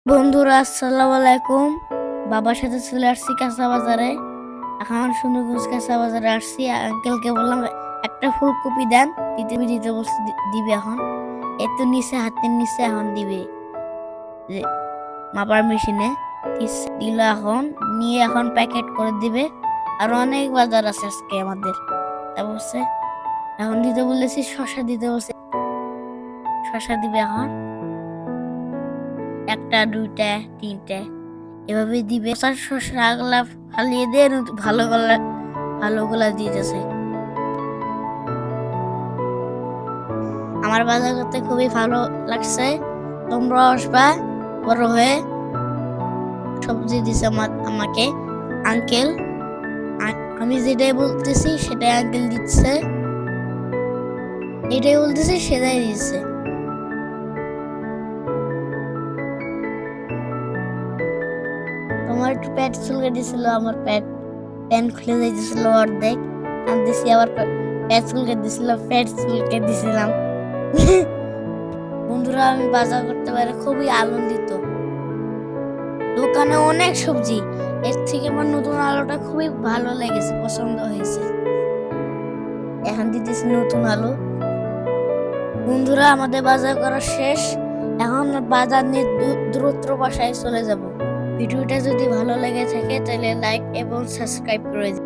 বন্ধুরা আসসালামু আলাইকুম। বাবার সাথে চলে আসছি কাঁচা বাজারে। এখন সুন্দরগঞ্জ কাঁচা বাজারে আসছি। আঙ্কেলকে বললাম একটা ফুলকপি দেন, দিতে বলছি দিবে। এখন এতো নিচে, হাতের নিচে এখন দিবে যে মাপার মেশিনে দিল। এখন নিয়ে এখন প্যাকেট করে দিবে। আর অনেক বাজার আছে আজকে আমাদের। তা বলছে এখন দিতে বলেছি, শশা দিতে বলছে, শশা দিবে এখন একটা, দুইটা, তিনটা এভাবে দিবে। শসাগুলা ফালিয়ে দিয়ে ভালোগুলা দিতেছে। আমার বাজার করতে খুবই ভালো লাগছে। তোমরা আসবা বড় হয়ে। সবজি দিছে আমাকে আঙ্কেল। আমি যেটাই বলতেছি সেটাই আঙ্কেল দিচ্ছে, এটাই বলতেছি সেটাই দিচ্ছে। তোমার একটু পেট চুলকে দিছিল, আমার প্যান্ট খুলে যাইতেছিল অর্ধেক। দিছি আবার পেট চুলকে দিছিল, পেট চুলকে দিছিলাম। বন্ধুরা আমি বাজার করতে পারে খুবই আনন্দিত। দোকানে অনেক সবজি, এর থেকে আমার নতুন আলুটা খুবই ভালো লেগেছে, পছন্দ হয়েছে। এখন দিতেছি নতুন আলু। বন্ধুরা আমাদের বাজার করা শেষ। এখন বাজার নিয়ে দ্রুত বাসায় চলে যাব। ভিডিওটা যদি ভালো লেগে থাকে তাহলে লাইক এবং সাবস্ক্রাইব করে দিন।